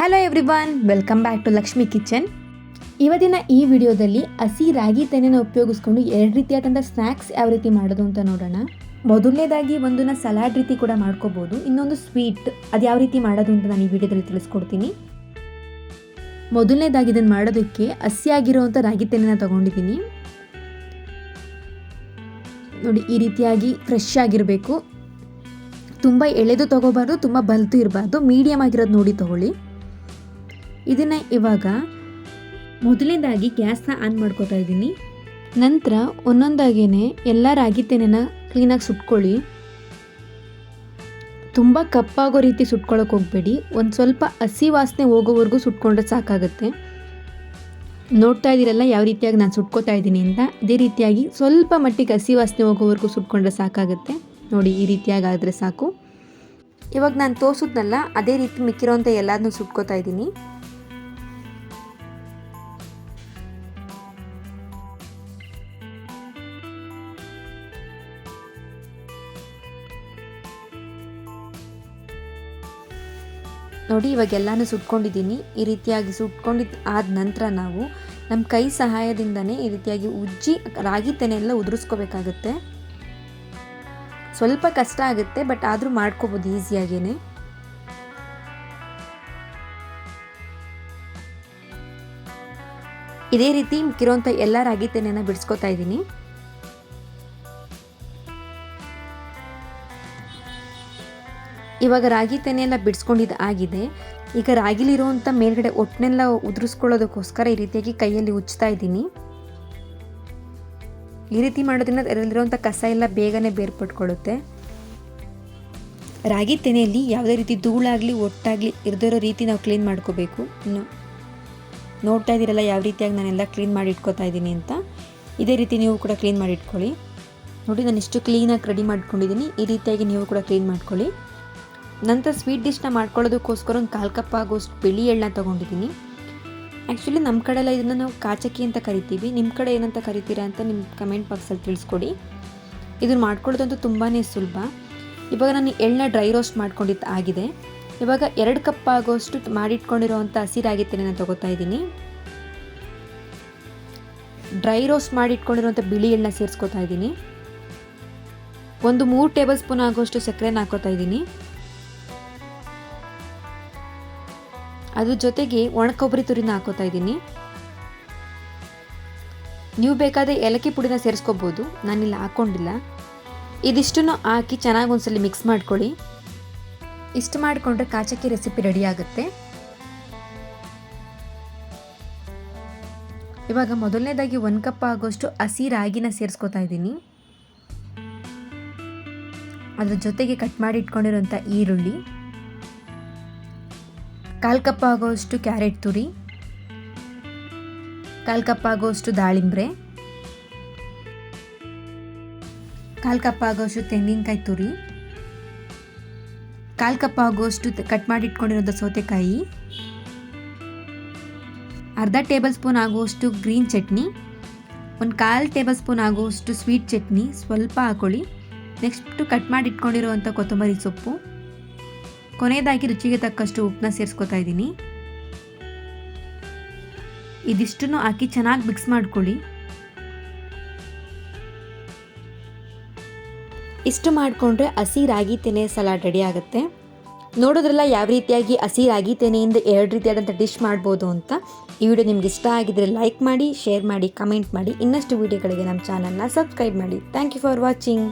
Hello everyone, welcome back to Lakshmi kitchen. ಇವತ್ತಿನ ಈ ವಿಡಿಯೋದಲ್ಲಿ ಹಸಿ ರಾಗಿ ತೆನೆನ ಉಪಯೋಗಿಸ್ಕೊಂಡು 2 ರೀತಿಯಾದಂಥ ಸ್ನ್ಯಾಕ್ಸ್ ಯಾವ ರೀತಿ ಮಾಡೋದು ಅಂತ ನೋಡೋಣ. ಮೊದಲನೇದಾಗಿ ಒಂದನ್ನ ಸಲಾಡ್ ರೀತಿ ಕೂಡ ಮಾಡ್ಕೋಬೋದು, ಇನ್ನೊಂದು ಸ್ವೀಟ್ ಅದು ಯಾವ ರೀತಿ ಮಾಡೋದು ಅಂತ ನಾನು ಈ ವಿಡಿಯೋದಲ್ಲಿ ತಿಳಿಸ್ಕೊಡ್ತೀನಿ. ಮೊದಲನೇದಾಗಿ ಇದನ್ನು ಮಾಡೋದಕ್ಕೆ ಹಸಿಯಾಗಿರುವಂಥ ರಾಗಿ ತೆನೆನ ತೊಗೊಂಡಿದ್ದೀನಿ. ನೋಡಿ, ಈ ರೀತಿಯಾಗಿ ಫ್ರೆಶ್ ಆಗಿರಬೇಕು. ತುಂಬ ಎಳೆದು ತೊಗೋಬಾರ್ದು, ತುಂಬ ಬಲ್ತು ಇರಬಾರ್ದು, ಮೀಡಿಯಮ್ ಆಗಿರೋದು ನೋಡಿ ತೊಗೊಳ್ಳಿ. ಇದನ್ನು ಇವಾಗ ಮೊದಲನೇದಾಗಿ ಗ್ಯಾಸ್ನ ಆನ್ ಮಾಡ್ಕೋತಾ ಇದ್ದೀನಿ. ನಂತರ ಒಂದೊಂದಾಗೇ ಎಲ್ಲ ರಾಗಿ ತೆನೆನ ಕ್ಲೀನಾಗಿ ಸುಟ್ಕೊಳ್ಳಿ. ತುಂಬ ಕಪ್ಪಾಗೋ ರೀತಿ ಸುಟ್ಕೊಳ್ಳೋಕೆ ಹೋಗಬೇಡಿ, ಒಂದು ಸ್ವಲ್ಪ ಹಸಿ ವಾಸನೆ ಹೋಗೋವರೆಗೂ ಸುಟ್ಕೊಂಡ್ರೆ ಸಾಕಾಗುತ್ತೆ. ನೋಡ್ತಾ ಇದ್ದೀರಲ್ಲ ಯಾವ ರೀತಿಯಾಗಿ ನಾನು ಸುಟ್ಕೋತಾ ಇದ್ದೀನಿ ಅಂತ. ಇದೇ ರೀತಿಯಾಗಿ ಸ್ವಲ್ಪ ಮಟ್ಟಿಗೆ ಹಸಿ ವಾಸನೆ ಹೋಗೋವರೆಗೂ ಸುಟ್ಕೊಂಡ್ರೆ ಸಾಕಾಗುತ್ತೆ. ನೋಡಿ, ಈ ರೀತಿಯಾಗಿ ಆದರೆ ಸಾಕು. ಇವಾಗ ನಾನು ತೋರಿಸಿದ್ನಲ್ಲ ಅದೇ ರೀತಿ ಮಿಕ್ಕಿರೋಂಥ ಎಲ್ಲದನ್ನೂ ಸುಟ್ಕೋತಾ ಇದ್ದೀನಿ. ನೋಡಿ, ಇವಾಗ ಎಲ್ಲನೂ ಸುಟ್ಕೊಂಡಿದ್ದೀನಿ. ಈ ರೀತಿಯಾಗಿ ಸುಟ್ಕೊಂಡಿದ್ದು ಆದ ನಂತರ ನಾವು ನಮ್ಮ ಕೈ ಸಹಾಯದಿಂದನೇ ಈ ರೀತಿಯಾಗಿ ಉಜ್ಜಿ ರಾಗಿ ತೆನೆ ಎಲ್ಲ ಉದುರಿಸ್ಕೋಬೇಕಾಗುತ್ತೆ. ಸ್ವಲ್ಪ ಕಷ್ಟ ಆಗುತ್ತೆ, ಬಟ್ ಆದರೂ ಮಾಡ್ಕೋಬೋದು ಈಸಿಯಾಗೇನೆ. ಇದೇ ರೀತಿ ಮಿಕ್ಕಿರೋಂಥ ಎಲ್ಲ ರಾಗಿ ತೆನೆನ ಬಿಡಿಸ್ಕೊತಾ ಇದ್ದೀನಿ. ಇವಾಗ ರಾಗಿ ತೆನೆಯೆಲ್ಲ ಬಿಡಿಸ್ಕೊಂಡಿದ್ದು ಆಗಿದೆ. ಈಗ ರಾಗಿಲಿರುವಂಥ ಮೇಲ್ಗಡೆ ಒಟ್ಟನೆಲ್ಲ ಉದುರಿಸ್ಕೊಳ್ಳೋದಕ್ಕೋಸ್ಕರ ಈ ರೀತಿಯಾಗಿ ಕೈಯಲ್ಲಿ ಉಜ್ತಾ ಇದ್ದೀನಿ. ಈ ರೀತಿ ಮಾಡೋದ್ರಿಂದ ಅದರಲ್ಲಿರುವಂಥ ಕಸ ಎಲ್ಲ ಬೇಗನೆ ಬೇರ್ಪಟ್ಕೊಳ್ಳುತ್ತೆ. ರಾಗಿ ತೆನೆಯಲ್ಲಿ ಯಾವುದೇ ರೀತಿ ಧೂಳಾಗಲಿ ಒಟ್ಟಾಗಲಿ ಇರದಿರೋ ರೀತಿ ನಾವು ಕ್ಲೀನ್ ಮಾಡ್ಕೋಬೇಕು. ನೋಡ್ತಾ ಇದ್ದೀರಲ್ಲ ಯಾವ ರೀತಿಯಾಗಿ ನಾನೆಲ್ಲ ಕ್ಲೀನ್ ಮಾಡಿ ಇಟ್ಕೋತಾ ಇದ್ದೀನಿ ಅಂತ. ಇದೇ ರೀತಿ ನೀವು ಕೂಡ ಕ್ಲೀನ್ ಮಾಡಿ ಇಟ್ಕೊಳ್ಳಿ. ನೋಡಿ, ನಾನು ಇಷ್ಟು ಕ್ಲೀನಾಗಿ ರೆಡಿ ಮಾಡ್ಕೊಂಡಿದ್ದೀನಿ. ಈ ರೀತಿಯಾಗಿ ನೀವು ಕೂಡ ಕ್ಲೀನ್ ಮಾಡ್ಕೊಳ್ಳಿ. ನಂತರ ಸ್ವೀಟ್ ಡಿಶ್ನ ಮಾಡ್ಕೊಳ್ಳೋದಕ್ಕೋಸ್ಕರ ಒಂದು 1/4 ಕಪ್ ಆಗೋಷ್ಟು ಬಿಳಿ ಎಳ್ಳನ್ನ ತೊಗೊಂಡಿದ್ದೀನಿ. ಆ್ಯಕ್ಚುಲಿ ನಮ್ಮ ಕಡೆಲ್ಲ ಇದನ್ನು ನಾವು ಕಾಚಕ್ಕಿ ಅಂತ ಕರಿತೀವಿ. ನಿಮ್ಮ ಕಡೆ ಏನಂತ ಕರಿತೀರಾ ಅಂತ ನಿಮ್ಮ ಕಮೆಂಟ್ ಬಾಕ್ಸಲ್ಲಿ ತಿಳಿಸ್ಕೊಡಿ. ಇದನ್ನು ಮಾಡ್ಕೊಳ್ಳೋದಂತೂ ತುಂಬಾ ಸುಲಭ. ಇವಾಗ ನಾನು ಎಳ್ಳನ್ನ ಡ್ರೈ ರೋಸ್ಟ್ ಮಾಡ್ಕೊಂಡಿದ್ದು ಆಗಿದೆ. ಇವಾಗ 2 ಕಪ್ ಆಗೋಷ್ಟು ಮಾಡಿಟ್ಕೊಂಡಿರೋವಂಥ ಹಸಿ ರಾಗಿ ತೆನೆನ ತೊಗೋತಾ ಇದ್ದೀನಿ. ಡ್ರೈ ರೋಸ್ಟ್ ಮಾಡಿಟ್ಕೊಂಡಿರೋವಂಥ ಬಿಳಿ ಎಳ್ಳನ್ನ ಸೇರಿಸ್ಕೊತಾ ಇದ್ದೀನಿ. ಒಂದು 3 ಟೇಬಲ್ ಸ್ಪೂನ್ ಆಗೋಷ್ಟು ಸಕ್ಕರೆನ ಹಾಕೋತಾ ಇದ್ದೀನಿ. ಅದ್ರ ಜೊತೆಗೆ ಒಣ ಕೊಬ್ಬರಿ ತುರಿನ ಹಾಕೋತಾ ಇದ್ದೀನಿ. ನೀವು ಬೇಕಾದರೆ ಏಲಕ್ಕಿ ಪುಡಿನ ಸೇರಿಸ್ಕೋಬೋದು, ನಾನಿಲ್ಲಿ ಹಾಕ್ಕೊಂಡಿಲ್ಲ. ಇದಿಷ್ಟನ್ನು ಹಾಕಿ ಚೆನ್ನಾಗಿ ಒಂದ್ಸಲಿ ಮಿಕ್ಸ್ ಮಾಡ್ಕೊಳ್ಳಿ. ಇಷ್ಟು ಮಾಡಿಕೊಂಡ್ರೆ ಕಾಚಕ್ಕಿ ರೆಸಿಪಿ ರೆಡಿ ಆಗುತ್ತೆ. ಇವಾಗ ಮೊದಲನೇದಾಗಿ 1 ಕಪ್ ಆಗೋಷ್ಟು ಹಸಿ ರಾಗಿನ ಸೇರಿಸ್ಕೋತಾ ಇದ್ದೀನಿ. ಅದ್ರ ಜೊತೆಗೆ ಕಟ್ ಮಾಡಿ ಇಟ್ಕೊಂಡಿರೋಂಥ ಈರುಳ್ಳಿ, 1/4 ಕಪ್ ಆಗೋಷ್ಟು ಕ್ಯಾರೆಟ್ ತುರಿ, 1/4 ಕಪ್ ಆಗೋಷ್ಟು ದಾಳಿಂಬ್ರೆ, 1/4 ಕಪ್ ಆಗೋಷ್ಟು ತೆಂಗಿನಕಾಯಿ ತುರಿ, 1/4 ಕಪ್ ಆಗೋಷ್ಟು ಕಟ್ ಮಾಡಿ ಇಟ್ಕೊಂಡಿರೋಂಥ ಸೌತೆಕಾಯಿ, ಅರ್ಧ ಟೇಬಲ್ ಸ್ಪೂನ್ ಆಗುವಷ್ಟು ಗ್ರೀನ್ ಚಟ್ನಿ, 1/4 ಟೇಬಲ್ ಸ್ಪೂನ್ ಆಗುವಷ್ಟು ಸ್ವೀಟ್ ಚಟ್ನಿ ಸ್ವಲ್ಪ ಹಾಕೊಳ್ಳಿ. ನೆಕ್ಸ್ಟು ಕಟ್ ಮಾಡಿ ಇಟ್ಕೊಂಡಿರುವಂಥ ಕೊತ್ತಂಬರಿ ಸೊಪ್ಪು, ಕೊನೆಯದಾಗಿ ರುಚಿಗೆ ತಕ್ಕಷ್ಟು ಉಪ್ಪನ್ನ ಸೇರಿಸ್ಕೊತಾ ಇದ್ದೀನಿ. ಇದಿಷ್ಟನ್ನು ಹಾಕಿ ಚೆನ್ನಾಗಿ ಮಿಕ್ಸ್ ಮಾಡ್ಕೊಳ್ಳಿ. ಇಷ್ಟು ಮಾಡಿಕೊಂಡ್ರೆ ಹಸಿ ರಾಗಿ ತೆನೆ ಸಲಾಡ್ ರೆಡಿ ಆಗುತ್ತೆ. ನೋಡೋದ್ರಲ್ಲ ಯಾವ ರೀತಿಯಾಗಿ ಹಸಿ ರಾಗಿ ತೆನೆಯಿಂದ 2 ರೀತಿಯಾದಂಥ ಡಿಶ್ ಮಾಡ್ಬೋದು ಅಂತ. ಈ ವಿಡಿಯೋ ನಿಮ್ಗೆ ಇಷ್ಟ ಆಗಿದ್ರೆ ಲೈಕ್ ಮಾಡಿ, ಶೇರ್ ಮಾಡಿ, ಕಮೆಂಟ್ ಮಾಡಿ. ಇನ್ನಷ್ಟು ವಿಡಿಯೋಗಳಿಗೆ ನಮ್ಮ ಚಾನಲ್ನ ಸಬ್ಸ್ಕ್ರೈಬ್ ಮಾಡಿ. Thank you for watching.